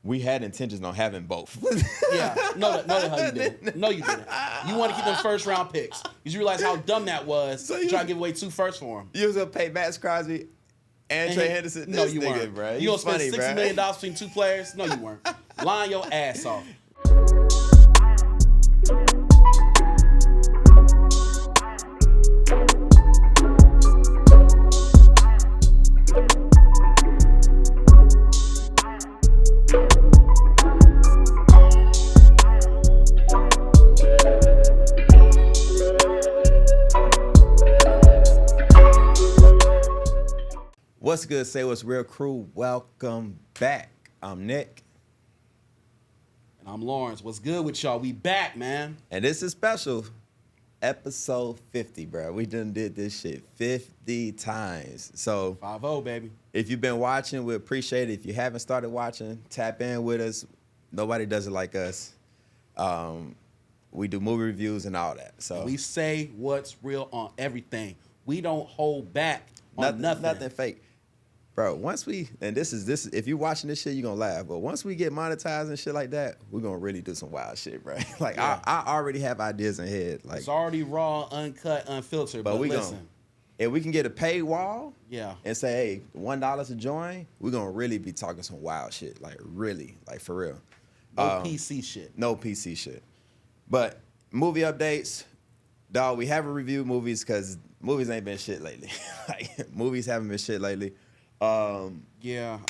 we had intentions on having both. Yeah, no, the hell you didn't. No, you didn't. You want to keep them first round picks because you realize how dumb that was. So you try to give away 2 firsts for him. You was gonna pay Max Crosby and Trey Henderson. No, you weren't, bro. You gonna spend $60 million between 2 players? No, you weren't. Lying your ass off. What's good, Saywhatsreel crew? Welcome back. I'm Nick. And I'm Lawrence. What's good with y'all? We back, man. And this is special. Episode 50, bro. We done did this shit 50 times. So 5-0, baby. If you've been watching, we appreciate it. If you haven't started watching, tap in with us. Nobody does it like us. We do movie reviews and all that. So we say what's real on everything. We don't hold back on nothing. Nothing fake. Bro, once we, and this is, if you're watching this shit, you're going to laugh. But once we get monetized and shit like that, we're going to really do some wild shit, bro. Like, yeah. I already have ideas in head. Like, it's already raw, uncut, unfiltered. But listen. If we can get a paywall and say, hey, $1 to join, we're going to really be talking some wild shit. Like, really. Like, for real. No PC shit. No PC shit. But use updates, dog, we haven't reviewed movies because movies ain't been shit lately. Like, movies haven't been shit lately. Yeah,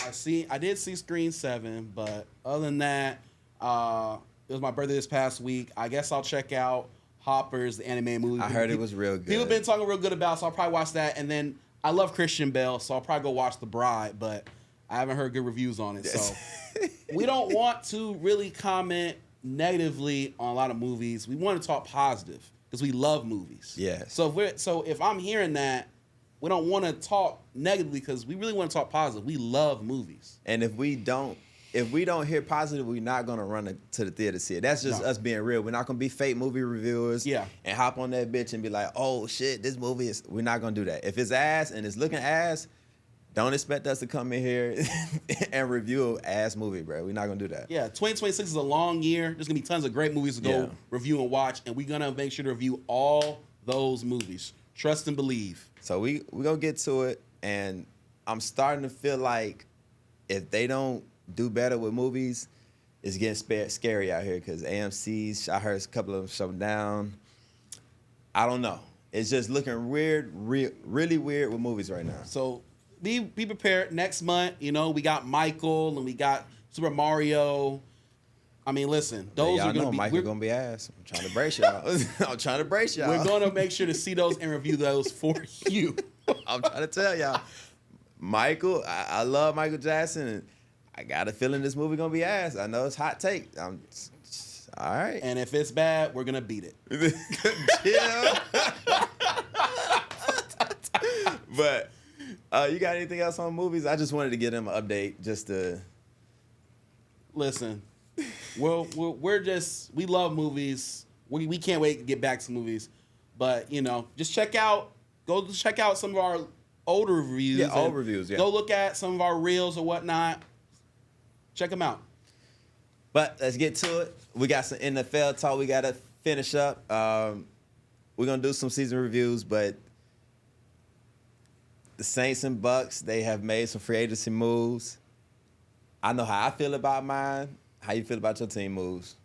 I did see Screen 7, but other than that, it was my birthday this past week. I guess I'll check out Hoppers, the anime movie. I heard it was real good. People have been talking real good about it, so I'll probably watch that. And then I love Christian Bale, so I'll probably go watch The Bride, but I haven't heard good reviews on it. So we don't want to really comment negatively on a lot of movies. We want to talk positive because we love movies. Yeah. So if I'm hearing that, we don't want to talk negatively because we really want to talk positive. We love movies. And if we don't hear positive, we're not gonna run to the theater to see it. That's just us being real. We're not gonna be fake movie reviewers. Yeah. And hop on that bitch and be like, oh shit, this movie is. We're not gonna do that. If it's ass and it's looking ass, don't expect us to come in here and review an ass movie, bro. We're not gonna do that. Yeah, 2026 is a long year. There's gonna be tons of great movies to go review and watch, and we're gonna make sure to review all those movies. Trust and believe. So we gonna get to it, and I'm starting to feel like if they don't do better with movies, it's getting scary out here because AMC's, I heard a couple of them shut down. I don't know. It's just looking weird, really weird with movies right now. So be prepared. Next month, we got Michael and we got Super Mario. I mean, listen, those are going to be... Michael's going to be ass. I'm trying to brace y'all. We're going to make sure to see those and review those for you. I'm trying to tell y'all. Michael, I love Michael Jackson, and I got a feeling this movie going to be ass. I know it's hot take. All right. And if it's bad, we're going to beat it. Yeah. But you got anything else on movies? I just wanted to give them an update just to... Listen... we love movies. We can't wait to get back to movies. But, just check out some of our older reviews. Yeah, old reviews, yeah. Go look at some of our reels or whatnot. Check them out. But let's get to it. We got some NFL talk we got to finish up. We're going to do some season reviews, but the Saints and Bucs, they have made some free agency moves. I know how I feel about mine. How you feel about your team moves?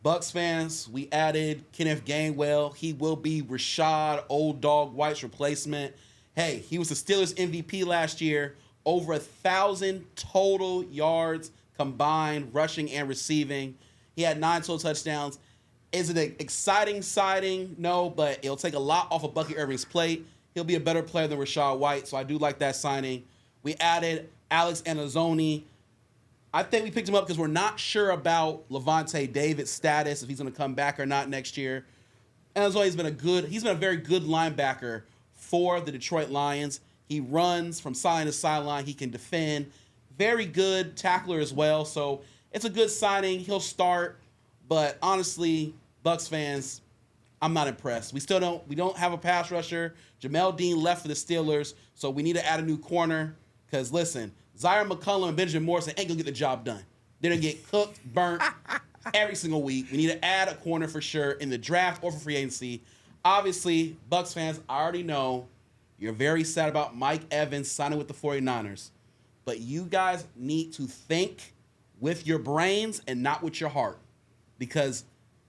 Bucs fans, we added Kenneth Gainwell. He will be Rashad Old Dog White's replacement. Hey, he was the Steelers MVP last year. Over 1,000 total yards combined, rushing and receiving. He had 9 total touchdowns. Is it an exciting signing? No, but it'll take a lot off of Bucky Irving's plate. He'll be a better player than Rashad White, so I do like that signing. We added Alex Anazzoni. I think we picked him up because we're not sure about Levante David's status, if he's going to come back or not next year. Anazzoni's he's been a very good linebacker for the Detroit Lions. He runs from sideline to sideline. He can defend. Very good tackler as well. So it's a good signing. He'll start. But honestly, Bucs fans, I'm not impressed. We don't have a pass rusher. Jamel Dean left for the Steelers, so we need to add a new corner. Because listen, Zaire McCullum and Benjamin Morrison ain't gonna get the job done. They're gonna get cooked, burnt every single week. We need to add a corner for sure in the draft or for free agency. Obviously, Bucs fans, I already know you're very sad about Mike Evans signing with the 49ers. But you guys need to think with your brains and not with your heart. Because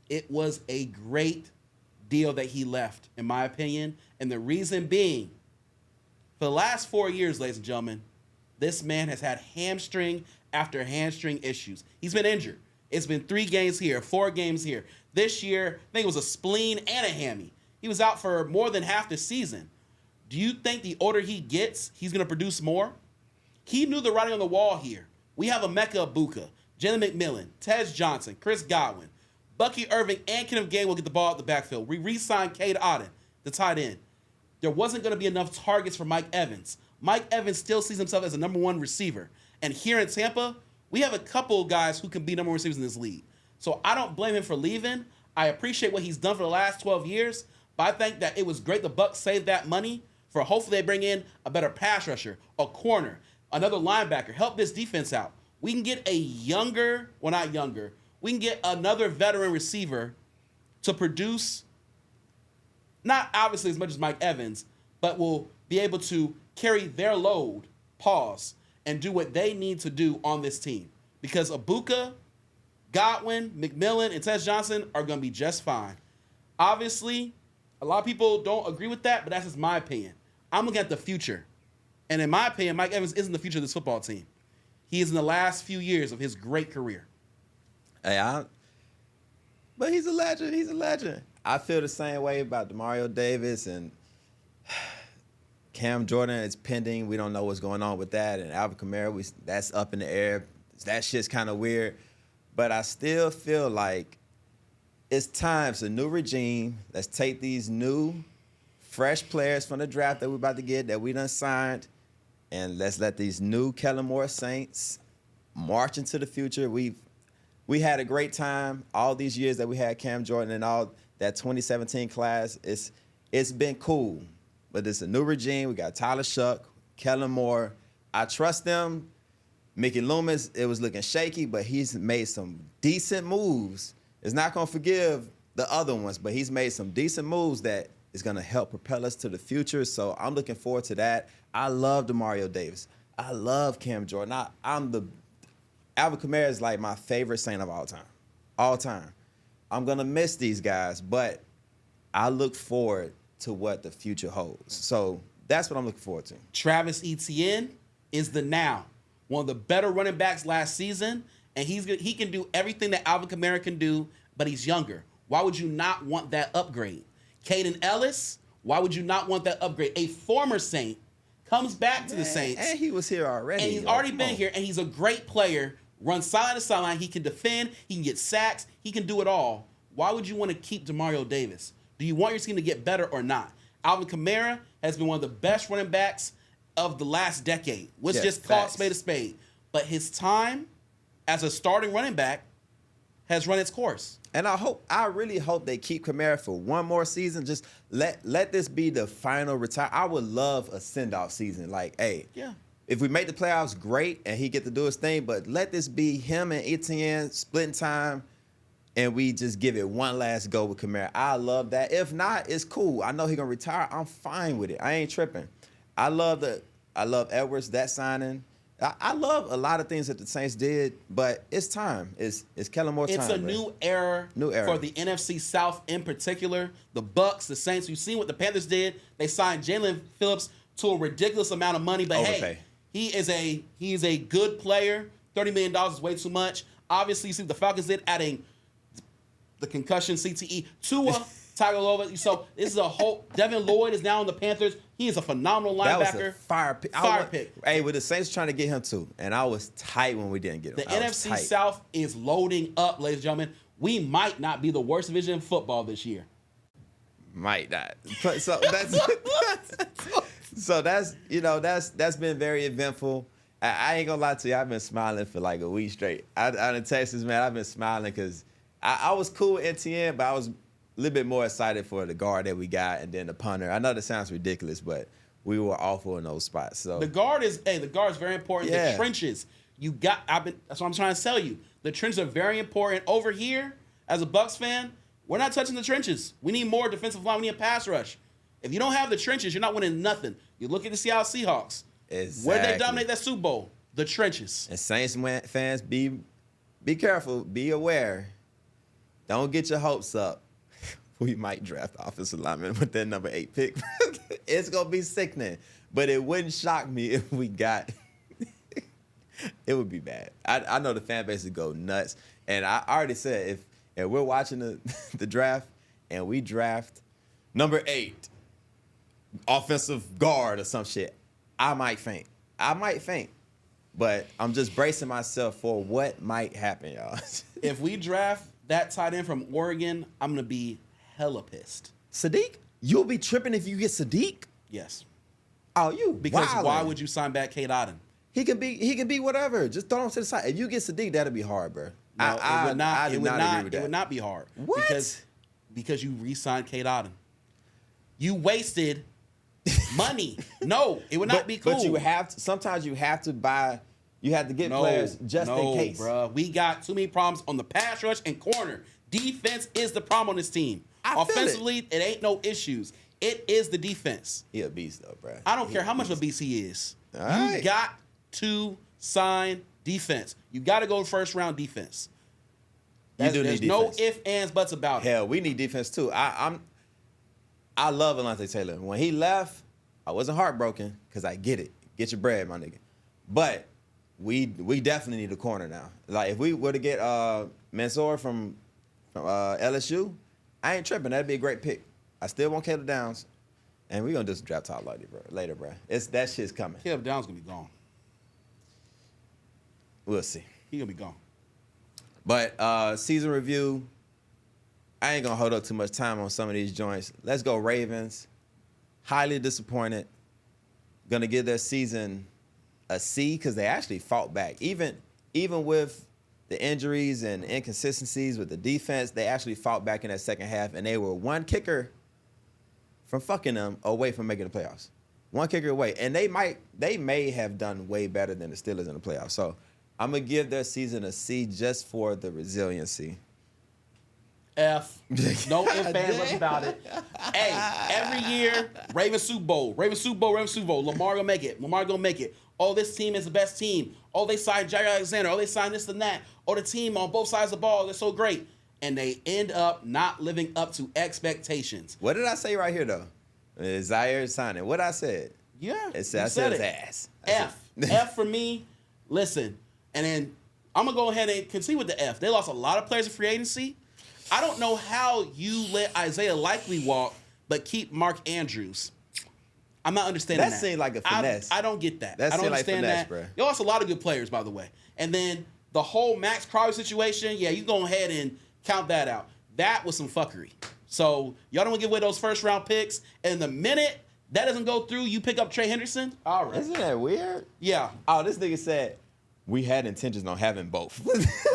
it was a great deal that he left, in my opinion. And the reason being, for the last 4 years, ladies and gentlemen, this man has had hamstring after hamstring issues. He's been injured. It's been 3 games here, 4 games here. This year, I think it was a spleen and a hammy. He was out for more than half the season. Do you think the older he gets, he's going to produce more? He knew the writing on the wall here. We have Emeka Egbuka, Jalen McMillan, Tez Johnson, Chris Godwin, Bucky Irving, and Kenneth Gainwell will get the ball out the backfield. We re-signed Cade Otton, the tight end. There wasn't going to be enough targets for Mike Evans. Mike Evans still sees himself as a number 1 receiver. And here in Tampa, we have a couple of guys who can be number 1 receivers in this league. So I don't blame him for leaving. I appreciate what he's done for the last 12 years. But I think that it was great the Bucs saved that money for hopefully they bring in a better pass rusher, a corner, another linebacker, help this defense out. We can get a younger, well, not younger, we can get another veteran receiver to produce, not obviously as much as Mike Evans, but will be able to carry their load, and do what they need to do on this team. Because Egbuka, Godwin, McMillan, and Tez Johnson are going to be just fine. Obviously, a lot of people don't agree with that, but that's just my opinion. I'm looking at the future. And in my opinion, Mike Evans isn't the future of this football team. He is in the last few years of his great career. Hey, but he's a legend. He's a legend. I feel the same way about Demario Davis and Cam Jordan is pending. We don't know what's going on with that. And Alvin Kamara, that's up in the air. That shit's kind of weird. But I still feel like it's time. It's a new regime. Let's take these new, fresh players from the draft that we're about to get, that we done signed, and let's let these new Kellen Moore Saints march into the future. We had a great time all these years that we had Cam Jordan and all that 2017 class. It's been cool, but it's a new regime. We got Tyler Shuck, Kellen Moore. I trust them. Mickey Loomis, it was looking shaky, but he's made some decent moves. It's not going to forgive the other ones, but he's made some decent moves that is going to help propel us to the future. So I'm looking forward to that. I love Demario Davis. I love Cam Jordan. Alvin Kamara is like my favorite Saint of all time. All time. I'm going to miss these guys, but I look forward to what the future holds. So that's what I'm looking forward to. Travis Etienne is the now. One of the better running backs last season, and he can do everything that Alvin Kamara can do, but he's younger. Why would you not want that upgrade? Caden Ellis, why would you not want that upgrade? A former Saint comes back to the Saints. And he was here already. And he's already been here, and he's a great player. Runs sideline to sideline. He can defend. He can get sacks. He can do it all. Why would you want to keep Demario Davis? Do you want your team to get better or not? Alvin Kamara has been one of the best running backs of the last decade. Let's just call spade a spade. But his time as a starting running back has run its course. And I really hope they keep Kamara for one more season. Just let this be the final retire. I would love a send-off season. Like, hey, if we make the playoffs, great, and he get to do his thing. But let this be him and Etienne splitting time, and we just give it one last go with Kamara. I love that. If not, it's cool. I know he's gonna retire. I'm fine with it. I ain't tripping. I love Edwards, that signing. I love a lot of things that the Saints did, but it's time. It's Kellen Moore time. It's a new era for the NFC South in particular. The Bucs, the Saints. You've seen what the Panthers did. They signed Jalen Phillips to a ridiculous amount of money, but overpay. Hey, he is a good player. $30 million is way too much. Obviously, you see what the Falcons did, adding the concussion CTE Tua Tagovailoa. So this is a whole. Devin Lloyd is now on the Panthers. He is a phenomenal linebacker. That was a fire pick. Hey, with the Saints trying to get him too, and I was tight when we didn't get him. The NFC South is loading up, ladies and gentlemen. We might not be the worst division in football this year. Might not. So that's been very eventful. I ain't gonna lie to you. I've been smiling for like a week straight. Out in Texas, man, I've been smiling because I was cool with NTN, but I was a little bit more excited for the guard that we got and then the punter. I know that sounds ridiculous, but we were awful in those spots. So the guard is very important. Yeah. The trenches, that's what I'm trying to tell you. The trenches are very important. Over here, as a Bucs fan, we're not touching the trenches. We need more defensive line. We need a pass rush. If you don't have the trenches, you're not winning nothing. You look at the Seattle Seahawks. Exactly. Where did they dominate that Super Bowl? The trenches. And Saints fans, be careful, be aware. Don't get your hopes up. We might draft offensive lineman with that number 8 pick. It's gonna be sickening, but it wouldn't shock me if we got. It would be bad. I know the fan base would go nuts, and I already said if we're watching the draft and we draft number 8 offensive guard or some shit, I might faint. But I'm just bracing myself for what might happen, y'all. If we draft that tight end from Oregon, I'm gonna be hella pissed. Sadiq? You'll be tripping if you get Sadiq? Yes. Oh, you Because wildin'. why would you sign back Kate Otten? He can be whatever. Just throw him to the side. If you get Sadiq, that'll be hard, bro. No, I do not agree with that. It would not be hard. What? Because you re-signed Kate Otten. You wasted money. No, it would not be cool. But sometimes you have to get players just in case. Bro. We got too many problems on the pass rush and corner. Defense is the problem on this team. Offensively, it ain't no issues. It is the defense. He a beast though, bro. I don't care how much of a beast he is. All right. You got to sign defense. You got to go first round defense. There's no ifs, ands, buts about it. Hell, we need defense too. I love Alontae Taylor. When he left, I wasn't heartbroken because I get it. Get your bread, my nigga. But we definitely need a corner now. Like if we were to get Mansour from LSU, I ain't tripping. That'd be a great pick. I still want Caleb Downs, and we're gonna just draft Todd later, bro. That shit's coming. Caleb Downs gonna be gone. We'll see. He gonna be gone. But season review, I ain't gonna hold up too much time on some of these joints. Let's go Ravens. Highly disappointed. Gonna give their season a C because they actually fought back. Even with the injuries and inconsistencies with the defense, they actually fought back in that second half, and they were one kicker from fucking them away from making the playoffs. One kicker away. And they may have done way better than the Steelers in the playoffs. So I'm going to give their season a C just for the resiliency. F. No ifs, ands, buts about it. Hey, every year, Ravens Super Bowl. Lamar gonna make it. Oh, this team is the best team. Oh, they signed Jair Alexander. Oh, they signed this and that. Oh, the team on both sides of the ball, they're so great. And they end up not living up to expectations. What did I say right here, though? Zaire signing. What I said? Yeah. I said his ass. F for me. Listen, and then I'm going to go ahead and continue with the F. They lost a lot of players in free agency. I don't know how you let Isaiah Likely walk, but keep Mark Andrews. I'm not understanding that. That seemed like a finesse. I don't get that. That I don't seemed understand like finesse, that. bro. They lost a lot of good players, by the way. And then the whole Max Crosby situation, yeah, you go ahead and count that out. That was some fuckery. So y'all don't want to give away those first round picks. And the minute that doesn't go through, you pick up Trey Henderson. All right. Isn't that weird? Yeah. Oh, this nigga said we had intentions on having both.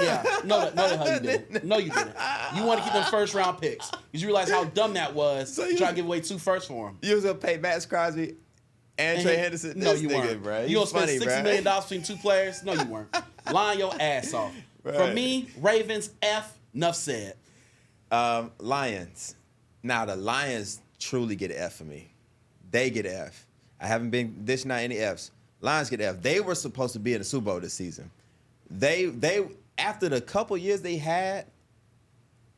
Yeah. No, the hell you didn't. No, you didn't. You want to keep them first round picks. Because you realize how dumb that was to try to give away 2 firsts for him. You was going to pay Max Crosby and Trey Henderson? No, This you nigga, weren't. Bro. You going to spend $60 million between 2 players? No, you weren't. Lying your ass off. Right. For me, Ravens, F, enough said. Lions. Now, the Lions truly get an F for me. They get an F. I haven't been dishing out any Fs. Lions get an F. They were supposed to be in the Super Bowl this season. They after the couple years they had,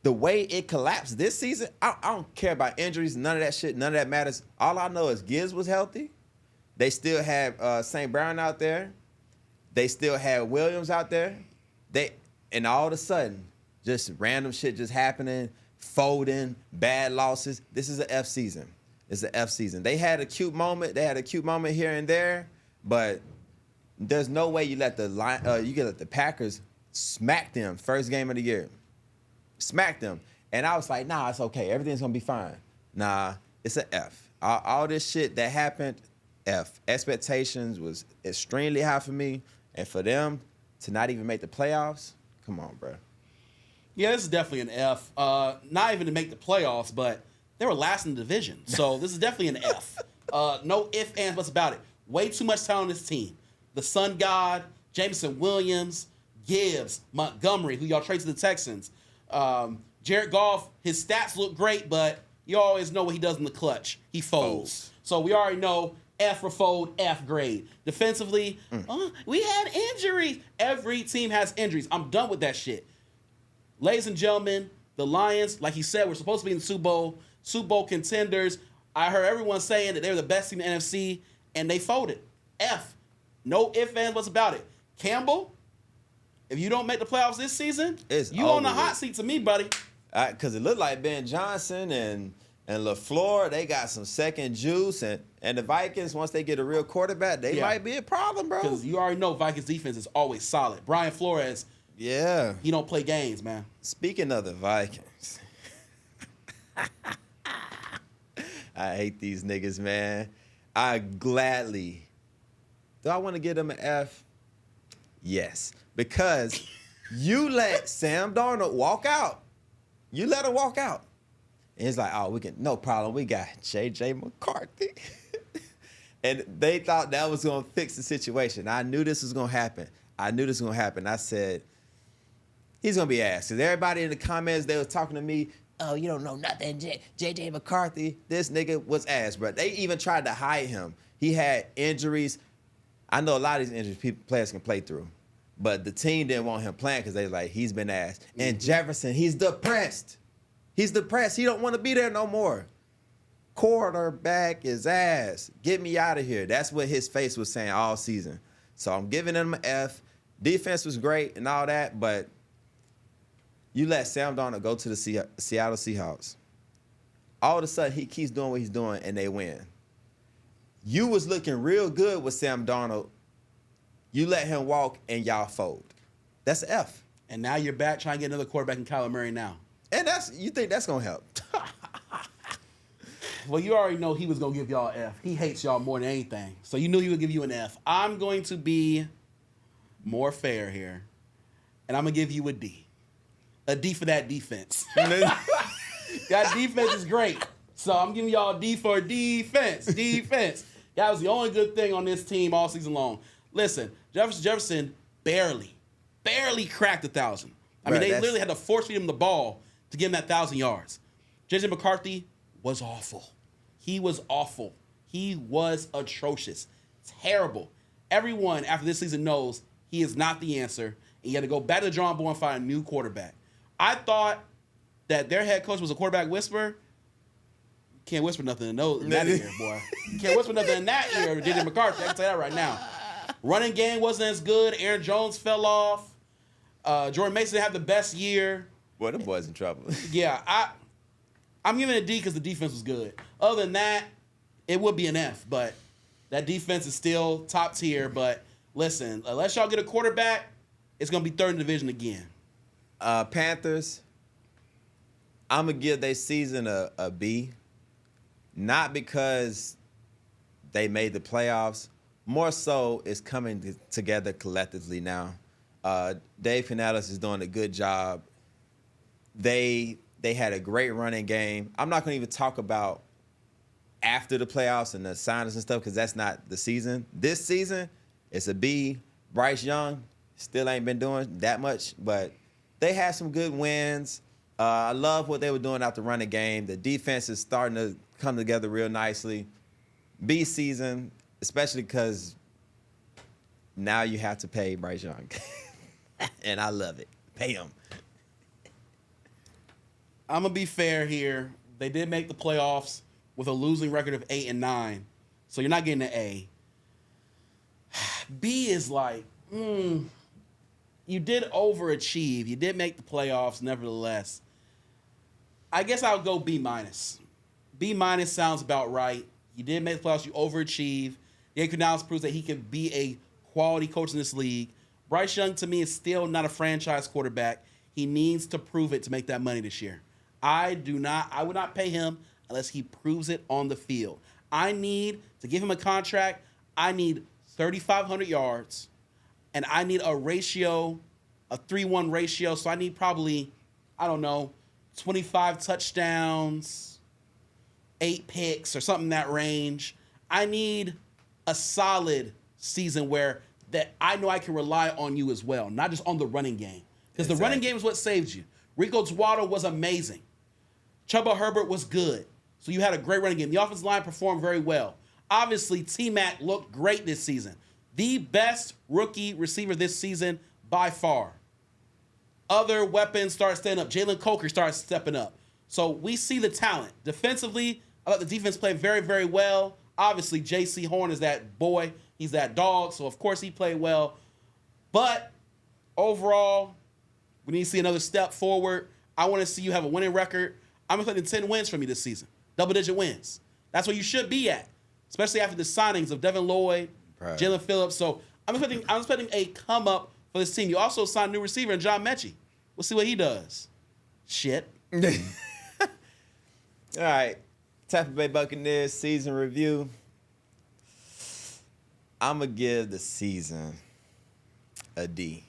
the way it collapsed this season, I don't care about injuries, none of that shit, none of that matters. All I know is Gibbs was healthy. They still had St. Brown out there. They still had Williams out there. And all of a sudden, just random shit just happening, folding, bad losses. This is an F season. It's an F season. They had a cute moment. They had a cute moment here and there, but there's no way you let the Packers smack them first game of the year. Smack them. And I was like, nah, it's okay. Everything's going to be fine. Nah, it's an F. All this shit that happened, F. Expectations was extremely high for me. And for them to not even make the playoffs, come on, bro. Yeah, this is definitely an F. Not even to make the playoffs, but they were last in the division. So this is definitely an F. No ifs, ands, buts about it. Way too much talent on this team. The Sun God, Jameson Williams, Gibbs, Montgomery, who y'all trade to the Texans. Jared Goff, his stats look great, but you always know what he does in the clutch. He folds. So we already know F for fold, F grade. Defensively, we had injuries. Every team has injuries. I'm done with that shit. Ladies and gentlemen, the Lions, like he said, we're supposed to be in the Super Bowl contenders. I heard everyone saying that they were the best team in the NFC, and they folded. F. No ifs, ands, buts about it. Campbell, if you don't make the playoffs this season, you on the hot seat to me, buddy. Because it looked like Ben Johnson and LaFleur, they got some second juice. And the Vikings, once they get a real quarterback, they might be a problem, bro. Because you already know Vikings defense is always solid. Brian Flores, he don't play games, man. Speaking of the Vikings, I hate these niggas, man. Do I want to give them an F? Yes. Because you let Sam Darnold walk out. You let him walk out. And it's like, no problem. We got J.J. McCarthy. And they thought that was going to fix the situation. I knew this was going to happen. I said, he's going to be ass. Because everybody in the comments, they were talking to me, oh, you don't know nothing, J.J. McCarthy. This nigga was ass, bro. They even tried to hide him. He had injuries. I know a lot of these injuries players can play through. But the team didn't want him playing because they was like, he's been ass. And Jefferson, he's depressed. He don't want to be there no more. Quarterback is ass. Get me out of here. That's what his face was saying all season. So I'm giving him an F. Defense was great and all that, but you let Sam Darnold go to the Seattle Seahawks. All of a sudden, he keeps doing what he's doing, and they win. You was looking real good with Sam Darnold. You let him walk, and y'all fold. That's an F. And now you're back trying to get another quarterback in Kyler Murray now. And you think that's going to help? Well, you already know he was going to give y'all an F. He hates y'all more than anything. So you knew he would give you an F. I'm going to be more fair here, and I'm going to give you a D. A D for that defense. That defense is great. So I'm giving y'all a D for defense. Defense. That was the only good thing on this team all season long. Listen, Jefferson barely cracked 1,000. I mean, they literally had to force feed him the ball to give him that 1,000 yards. J.J. McCarthy was awful. He was awful. He was atrocious. Terrible. Everyone after this season knows he is not the answer, and you had to go back to the drawing board and find a new quarterback. I thought that their head coach was a quarterback whisperer. Can't whisper nothing in that ear, boy. Can't whisper nothing in that ear of J.J. McCarthy. I can tell you that right now. Running game wasn't as good. Aaron Jones fell off. Jordan Mason didn't have the best year. Boy, them boys in trouble. Yeah, I'm giving it a D because the defense was good. Other than that, it would be an F, but that defense is still top tier. But listen, unless y'all get a quarterback, it's going to be third in the division again. Panthers, I'm going to give their season a B. Not because they made the playoffs. More so, it's coming together collectively now. Dave Canales is doing a good job. They had a great running game. I'm not going to even talk about after the playoffs and the signings and stuff because that's not the season. This season, it's a B. Bryce Young still ain't been doing that much, but they had some good wins. I love what they were doing out the running game. The defense is starting to come together real nicely. B season, especially because now you have to pay Bryce Young. And I love it. Pay him. I'm going to be fair here. They did make the playoffs with a losing record of 8-9. So you're not getting an A. B is like, you did overachieve. You did make the playoffs, nevertheless. I guess I'll go B-. B- sounds about right. You did make the playoffs. You overachieved. Dave Canales proves that he can be a quality coach in this league. Bryce Young, to me, is still not a franchise quarterback. He needs to prove it to make that money this year. I would not pay him unless he proves it on the field. I need to give him a contract. I need 3,500 yards, and I need a ratio, a 3-1 ratio. So I need probably, 25 touchdowns, 8 picks, or something in that range. I need a solid season where that I know I can rely on you as well, not just on the running game. Because the running game is what saved you. Rico Dowdle was amazing. Chuba Herbert was good. So you had a great running game. The offensive line performed very well. Obviously, T-Mac looked great this season. The best rookie receiver this season by far. Other weapons start standing up. Jalen Coker starts stepping up. So we see the talent. Defensively, I thought the defense played very, very well. Obviously, J.C. Horn is that boy. He's that dog. So, of course, he played well. But overall, we need to see another step forward. I want to see you have a winning record. I'm expecting 10 wins from you this season. Double-digit wins. That's where you should be at, especially after the signings of Devin Lloyd, right. Jalen Phillips. So I'm expecting a come-up for this team. You also signed a new receiver in John Mechie. We'll see what he does. Shit. All right. Tampa Bay Buccaneers season review. I'm going to give the season a D.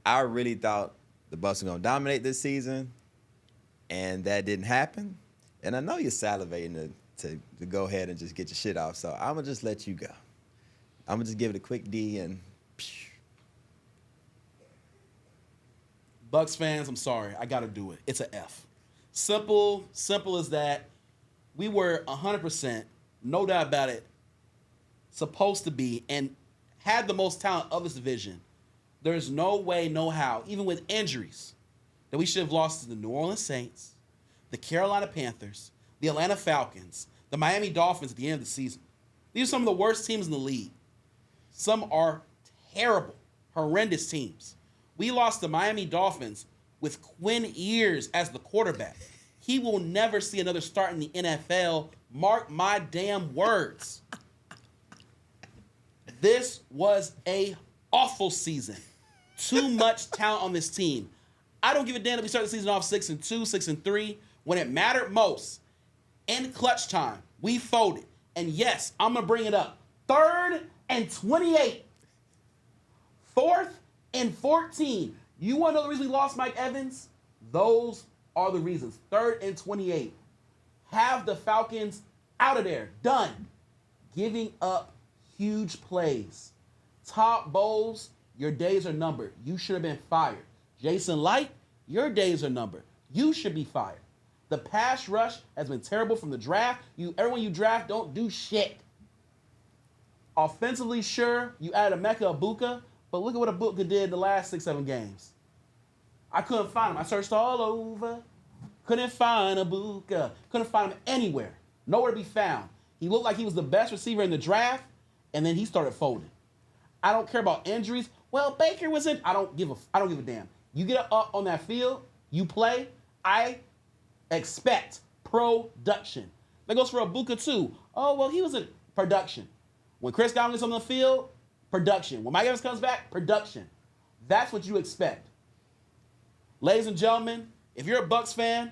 I really thought the Bucs were going to dominate this season, and that didn't happen. And I know you're salivating to go ahead and just get your shit off, so I'm going to just let you go. I'm going to just give it a quick D and psh. Bucs fans, I'm sorry. I got to do it. It's an F. Simple as that. We were 100%, no doubt about it, supposed to be and had the most talent of this division. There's no way, no how, even with injuries, that we should have lost to the New Orleans Saints, the Carolina Panthers, the Atlanta Falcons, the Miami Dolphins at the end of the season. These are some of the worst teams in the league. Some are terrible, horrendous teams. We lost the Miami Dolphins with Quinn Ewers as the quarterback. He will never see another start in the NFL. Mark my damn words. This was a awful season. Too much talent on this team. I don't give a damn that we start the season off 6-2, 6-3. When it mattered most, in clutch time, we folded. And yes, I'm going to bring it up. 3rd and 28. 4th and 14. You want to know the reason we lost Mike Evans? Those are the reasons. 3rd and 28. Have the Falcons out of there. Done. Giving up huge plays. Top Bowles, your days are numbered. You should have been fired. Jason Light, your days are numbered. You should be fired. The pass rush has been terrible from the draft. Everyone you draft don't do shit. Offensively, sure, you added Emeka Egbuka, but look at what Egbuka did the last 6-7 games. I couldn't find him. I searched all over. Couldn't find Egbuka. Couldn't find him anywhere. Nowhere to be found. He looked like he was the best receiver in the draft, and then he started folding. I don't care about injuries. Well, Baker was in. I don't give a damn. You get up on that field, you play. I expect production. That goes for Egbuka too. Oh, well, he was in production. When Chris Godwin gets on the field, production. When Mike Evans comes back, production. That's what you expect. Ladies and gentlemen, if you're a Bucs fan,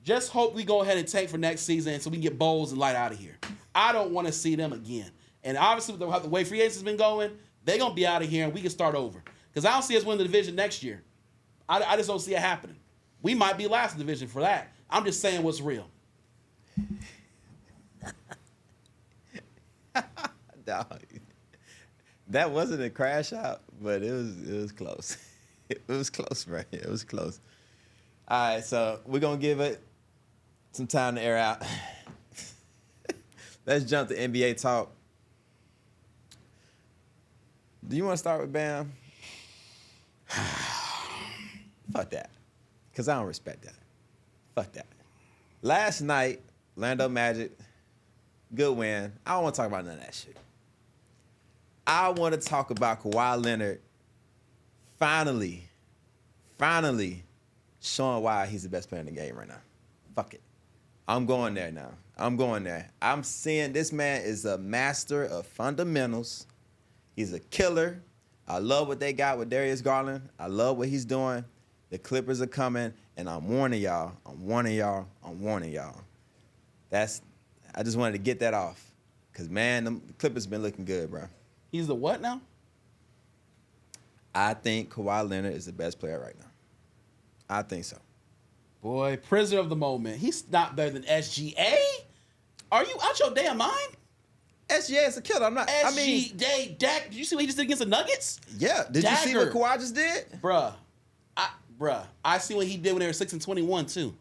just hope we go ahead and tank for next season so we can get Bowles and Light out of here. I don't want to see them again. And obviously, with the way free agents has been going, they're going to be out of here and we can start over. Because I don't see us winning the division next year. I just don't see it happening. We might be last in the division for that. I'm just saying what's real. Dog. That wasn't a crash out, but it was close. It was close, right? It was close. All right, so we're going to give it some time to air out. Let's jump to NBA talk. Do you want to start with Bam? Fuck that. Because I don't respect that. Fuck that. Last night, Orlando Magic, good win. I don't want to talk about none of that shit. I want to talk about Kawhi Leonard finally showing why he's the best player in the game right now. Fuck it. I'm going there now. I'm seeing this man is a master of fundamentals. He's a killer. I love what they got with Darius Garland. I love what he's doing. The Clippers are coming, and I'm warning y'all. I just wanted to get that off. Because, man, the Clippers been looking good, bro. He's the what now? I think Kawhi Leonard is the best player right now. I think so. Boy, prisoner of the moment. He's not better than SGA? Are you out your damn mind? SGA is a killer. I'm not. I mean, Dak. Did you see what he just did against the Nuggets? Yeah. Did you see what Kawhi just did? Bruh. I see what he did when they were 6-21 too.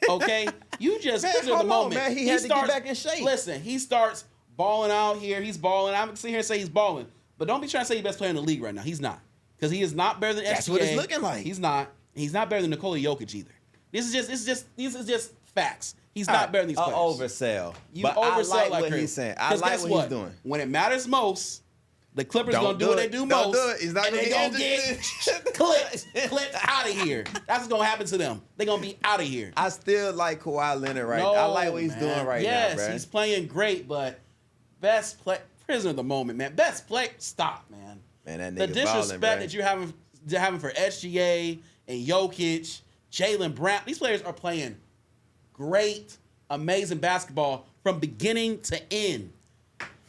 Okay? You just prisoner of the moment. Man. He had to get back in shape. Listen, he starts balling out here. He's balling. I'm going to sit here and say he's balling. But don't be trying to say he's the best player in the league right now. He's not. Because he is not better than SGA. That's what it's looking like. He's not. He's not better than Nikola Jokic either. These is just facts. He's not better than these players. Oversell. But I like what he's saying. I like what he's doing. When it matters most, the Clippers going to do what they do most. Don't do it. He's not going to get clipped out of here. That's what's going to happen to them. They're going to be out of here. I still like Kawhi Leonard now. I like what he's doing right now, Yes, he's playing great, but prisoner of the moment, man. Best play. Stop, man. Man, that nigga the disrespect ballin', that you're having for SGA and Jokic, Jaylen Brown. These players are playing great, amazing basketball from beginning to end.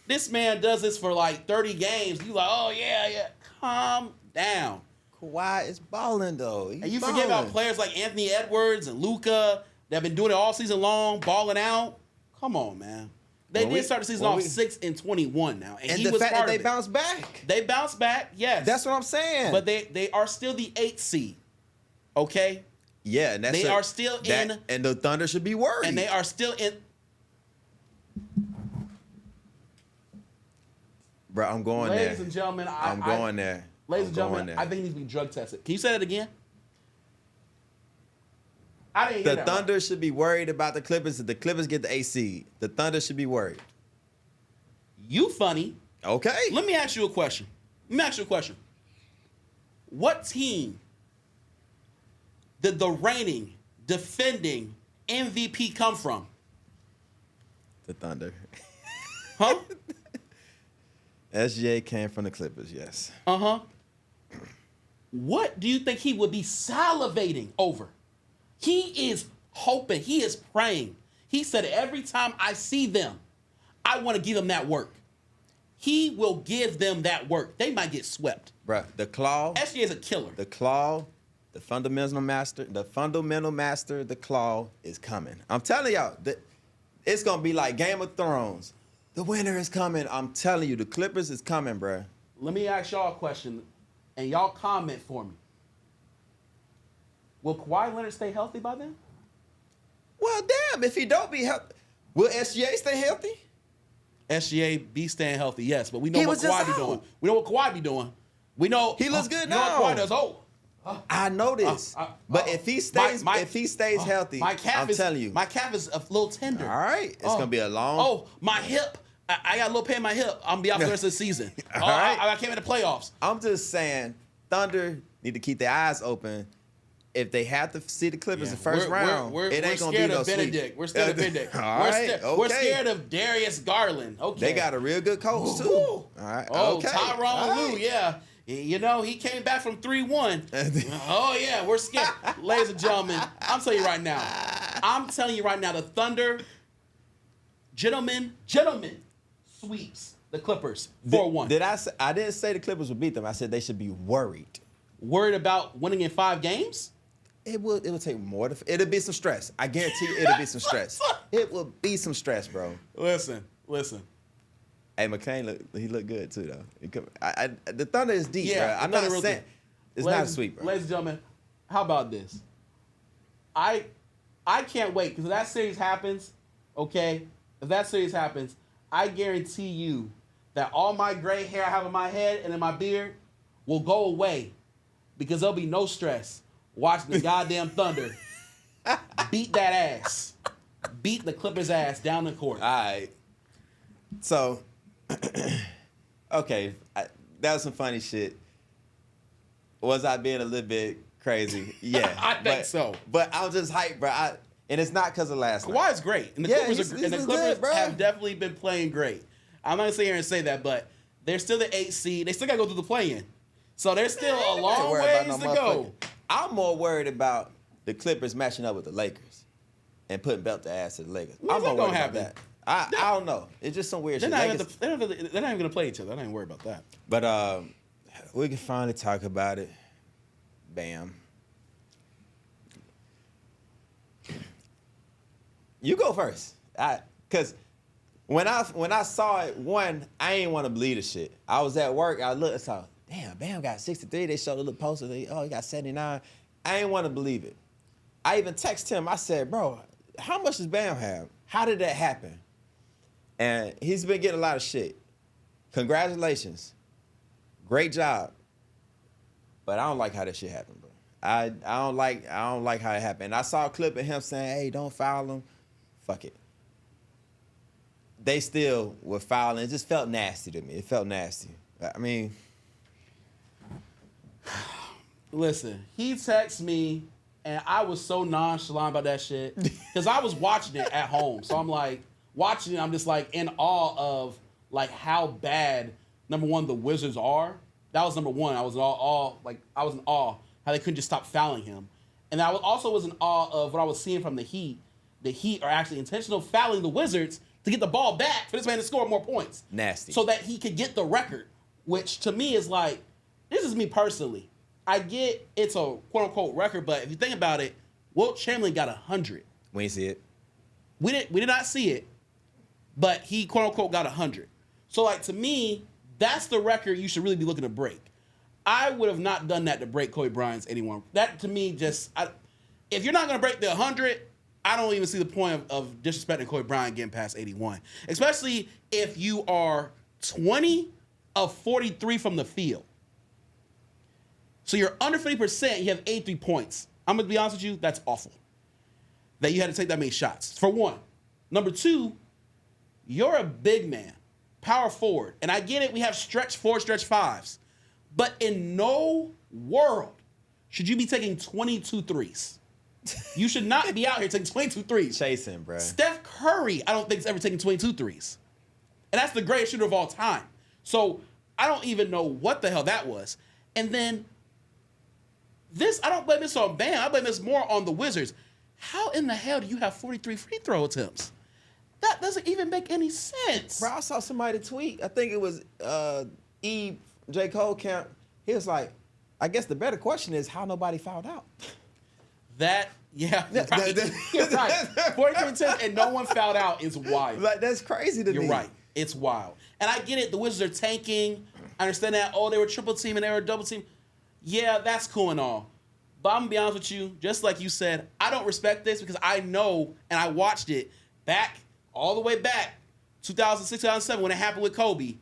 This man does this for like 30 games. You like, oh, yeah. Calm down. Kawhi is balling, though. And you forget about players like Anthony Edwards and Luka that have been doing it all season long, balling out. Come on, man. They did start the season off 6-21 now. And he the was fact part that of they it. bounced back. They bounced back, yes. That's what I'm saying. But they are still the 8th seed. Okay? Yeah, and they are still in. And the Thunder should be worried. And they are still in. Bro, I'm going there. Ladies and gentlemen, I'm going there. Ladies and gentlemen, I think he needs to be drug tested. Can you say that again? I didn't hear that. The Thunder should be worried about the Clippers. If the Clippers get the 8th seed, the Thunder should be worried. You funny. Okay. Let me ask you a question. What team did the reigning, defending MVP come from? The Thunder. Huh? SGA came from the Clippers, yes. Uh-huh. What do you think he would be salivating over? He is hoping. He is praying. He said, every time I see them, I want to give them that work. He will give them that work. They might get swept. Bruh, the claw. SGA is a killer. The claw, the fundamental master, the claw is coming. I'm telling y'all, it's going to be like Game of Thrones. The winter is coming. I'm telling you, the Clippers is coming, bruh. Let me ask y'all a question, and y'all comment for me. Will Kawhi Leonard stay healthy by then? Well, damn, if he don't be healthy, will SGA stay healthy? SGA be staying healthy, yes, but we know what Kawhi be doing. We know what Kawhi be doing. We know he looks good now. You know what Kawhi does. I know this, but if he stays healthy, I'm telling you, my calf is a little tender. All right, it's gonna be a long. Oh, my hip. I got a little pain in my hip. I'm gonna be out for the rest of the season. All right. I came in the playoffs. I'm just saying, Thunder need to keep their eyes open. If they have to see the Clippers in the first round, it ain't gonna be no sweep. We're scared of Benedict. We're scared of Darius Garland. Okay, they got a real good coach too. All right. Oh, okay. Tyronn Lue, yeah. You know, he came back from 3-1. Oh, yeah, we're scared. Ladies and gentlemen, I'm telling you right now, the Thunder, gentlemen, sweeps the Clippers 4-1. I didn't say the Clippers would beat them. I said they should be worried. Worried about winning in 5 games? It will take more. It'll be some stress. I guarantee you it'll be some stress. It will be some stress, bro. Listen. Hey, McCain, he looked good too, though. The Thunder is deep, bro. I'm not saying it's not a sweep, bro. Ladies and gentlemen, how about this? I can't wait because if that series happens, okay? If that series happens, I guarantee you that all my gray hair I have in my head and in my beard will go away because there'll be no stress watching the goddamn Thunder beat that ass. Beat the Clippers' ass down the court. All right. So, okay, that was some funny shit. Was I being a little bit crazy? Yeah. I think so. But I was just hyped, bro. And it's not because of last night. Kawhi's great. And the Clippers have definitely been playing great. I'm not going to sit here and say that, but they're still the 8th seed. They still got to go through the play-in. So there's still a long ways to go. I'm more worried about the Clippers matching up with the Lakers and putting belt to ass to the Lakers. I'm not going to happen. That. I don't know. It's just some weird shit. They're not even going to play each other. I don't even worry about that. But we can finally talk about it. Bam. You go first. Because When I saw it, I ain't want to believe the shit. I was at work. I looked and saw, damn, Bam got 63. They showed a little poster. He got 79. I ain't want to believe it. I even texted him. I said, bro, how much does Bam have? How did that happen? And he's been getting a lot of shit. Congratulations. Great job. But I don't like how that shit happened, bro. I don't like how it happened. I saw a clip of him saying, hey, don't foul him. Fuck it. They still were fouling. It just felt nasty to me. It felt nasty. I mean, listen, he texted me, and I was so nonchalant about that shit because I was watching it at home. So I'm like, watching it, I'm just like in awe of like how bad, number one, the Wizards are. That was number one. I was in awe how they couldn't just stop fouling him. And I also was in awe of what I was seeing from the Heat. The Heat are actually intentional fouling the Wizards to get the ball back for this man to score more points. Nasty. So that he could get the record, which to me is like, this is me personally. I get it's a quote-unquote record, but if you think about it, Wilt Chamberlain got 100. We didn't see it. We did not see it, but he quote-unquote got 100. So like to me, that's the record you should really be looking to break. I would have not done that to break Kobe Bryant's 81. That to me if you're not going to break the 100, I don't even see the point of disrespecting Kobe Bryant getting past 81. Especially if you are 20 of 43 from the field. So you're under 50%, you have 83 points. I'm going to be honest with you, that's awful. That you had to take that many shots, for one. Number two, you're a big man, power forward. And I get it, we have stretch 4, stretch 5s. But in no world should you be taking 22 threes. You should not be out here taking 22 threes. Chasing, bro. Steph Curry, I don't think is ever taking 22 threes. And that's the greatest shooter of all time. So I don't even know what the hell that was. And then I don't blame this on Bam. I blame this more on the Wizards. How in the hell do you have 43 free throw attempts? That doesn't even make any sense. Bro, I saw somebody tweet. I think it was J. Cole camp. He was like, I guess the better question is how nobody fouled out. You're right. 43 attempts and no one fouled out is wild. Like, that's crazy to me. You're right. It's wild. And I get it. The Wizards are tanking. I understand that. Oh, they were triple team and they were double team. Yeah, that's cool and all. But I'm going to be honest with you, just like you said, I don't respect this because I know and I watched it all the way back, 2006, 2007, when it happened with Kobe.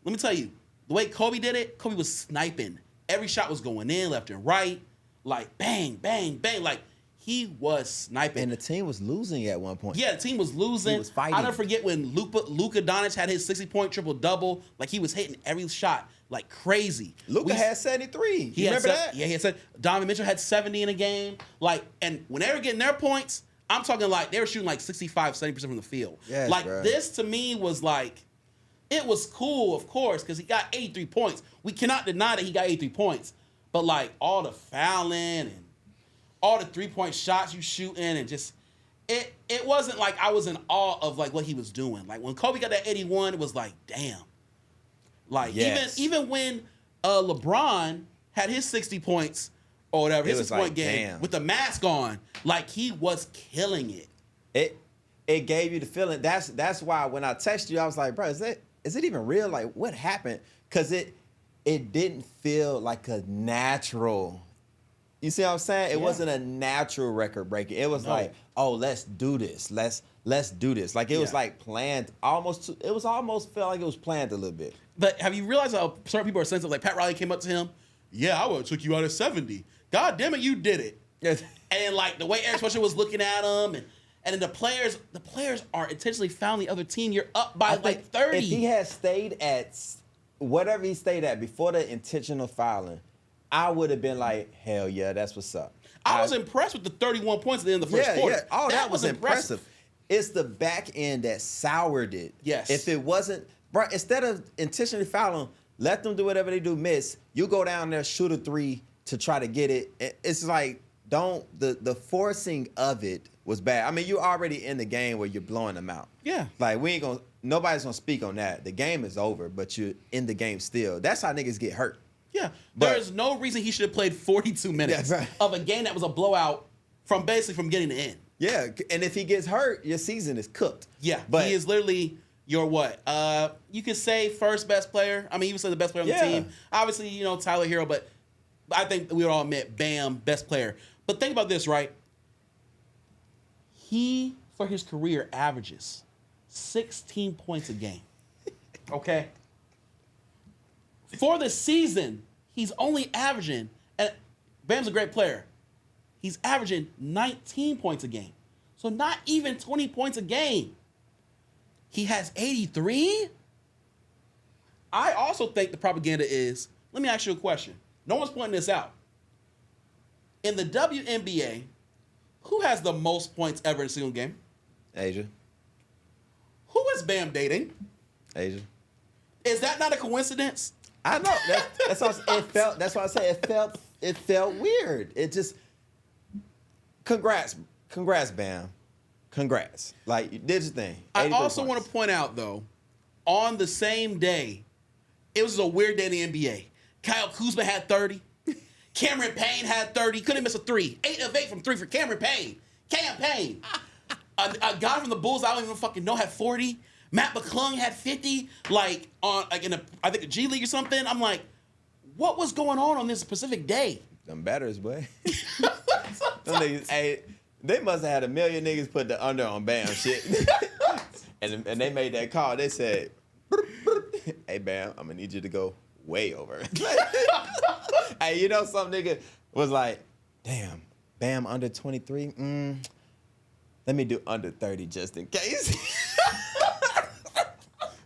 Let me tell you, the way Kobe did it, Kobe was sniping. Every shot was going in left and right. Like, bang, bang, bang. Like, he was sniping. And the team was losing at one point. Yeah, the team was losing. He was fighting. I'll never forget when Luka Doncic had his 60-point triple-double. Like, he was hitting every shot like crazy. Luka had 73. You remember that? Yeah, he had said Donovan Mitchell had 70 in a game. Like, and when they were getting their points, I'm talking like they were shooting like 65, 70% from the field. Yes, like, bro. This to me was like, it was cool, of course, because he got 83 points. We cannot deny that he got 83 points. But, like, all the fouling and all the three-point shots you shooting and just, it wasn't like I was in awe of, like, what he was doing. Like, when Kobe got that 81, it was like, damn. Like, yes. even when LeBron had his 60 points or whatever, his 60-point game damn. with the mask on, like, he was killing it. It gave you the feeling. That's why when I texted you, I was like, bro, is it even real? Like, what happened? Because it didn't feel like a natural. You see what I'm saying? It wasn't a natural record breaker. It was like, oh, let's do this. Let's do this. Like, it was like planned. It was almost felt like it was planned a little bit. But have you realized how certain people are sensitive? Like, Pat Riley came up to him, yeah, I would have took you out at 70. God damn it, you did it. Yes. And like the way Eric Spoelstra was looking at him, and then the players are intentionally fouling the other team. You're up by like 30. If he had stayed at whatever he stayed at before the intentional fouling, I would have been like, hell yeah, that's what's up. I was impressed with the 31 points at the end of the first quarter. Yeah. Oh, that was impressive. It's the back end that soured it. Yes. If it wasn't, bro, instead of intentionally fouling, let them do whatever they do, miss. You go down there, shoot a three to try to get it. It's like, the forcing of it was bad. I mean, you're already in the game where you're blowing them out. Yeah. Like, nobody's going to speak on that. The game is over, but you're in the game still. That's how niggas get hurt. Yeah. There's no reason he should have played 42 minutes of a game that was a blowout from getting to end. Yeah. And if he gets hurt, your season is cooked. Yeah. But he is literally You're what? You could say first best player. I mean, you would say the best player on the team. Obviously, you know, Tyler Hero, but I think we would all admit Bam, best player. But think about this, right? He, for his career, averages 16 points a game. Okay? For the season, he's only averaging, and Bam's a great player, he's averaging 19 points a game. So not even 20 points a game. He has 83? I also think the propaganda is, let me ask you a question. No one's pointing this out. In the WNBA, who has the most points ever in a single game? Asia. Who is Bam dating? Asia. Is that not a coincidence? I know. That's what it felt. That's why I say it felt weird. It just congrats, Bam. Congrats. Like, you did your thing. I also want to point out, though, on the same day, it was a weird day in the NBA. Kyle Kuzma had 30. Cameron Payne had 30. Couldn't miss a 3. 8 of 8 from 3 for Cameron Payne. Cam Payne. A guy from the Bulls I don't even fucking know had 40. Matt McClung had 50. Like, in I think a G League or something. I'm like, what was going on this specific day? Them batters, boy. Them niggas, hey, they must have had a million niggas put the under on Bam shit. and they made that call. They said, hey, Bam, I'm going to need you to go way over. Hey, you know some nigga was like, damn, Bam under 23? Let me do under 30 just in case.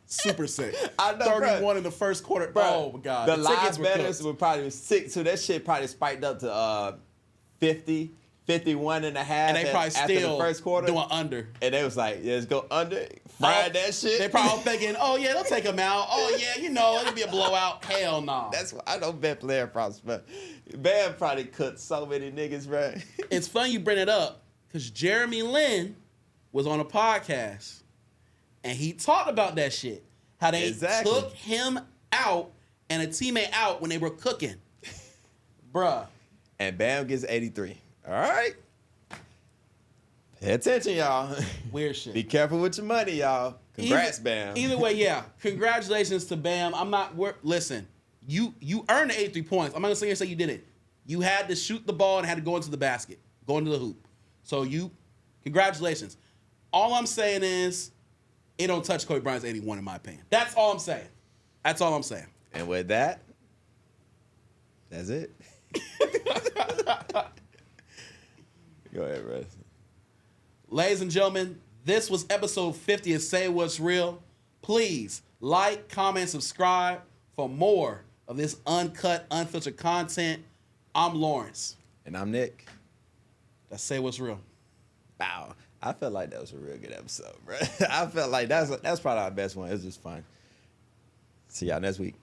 Super sick. I know, 31 bro. in the first quarter. Bro, oh, my God. The live tickets bettors were probably 6, so that shit probably spiked up to 50, 51 and a half. And they probably after still the first quarter. doing under. And they was like, yeah, let's go under. Fried that shit. They probably thinking, oh, yeah, they'll take him out. Oh, yeah, you know, it'll be a blowout. Hell no. That's why I don't bet player props, but Bam probably cut so many niggas, bro. It's funny you bring it up because Jeremy Lin was on a podcast and he talked about that shit. How they took him out and a teammate out when they were cooking. Bruh. And Bam gets 83. All right. Pay attention, y'all. Weird shit. Be careful with your money, y'all. Congrats, Bam. Either way, yeah. Congratulations to Bam. Listen, you earned the 83 points. I'm not going to sit here and say you did it. You had to shoot the ball and had to go into the basket, go into the hoop. So congratulations. All I'm saying is, it don't touch Kobe Bryant's 81 in my opinion. That's all I'm saying. That's all I'm saying. And with that, that's it. Go ahead, Russ. Ladies and gentlemen, this was episode 50 of Say What's Real. Please like, comment, subscribe for more of this uncut, unfiltered content. I'm Lawrence. And I'm Nick. That's Say What's Real. Wow. I felt like that was a real good episode, bro. I felt like that's probably our best one. It was just fun. See y'all next week.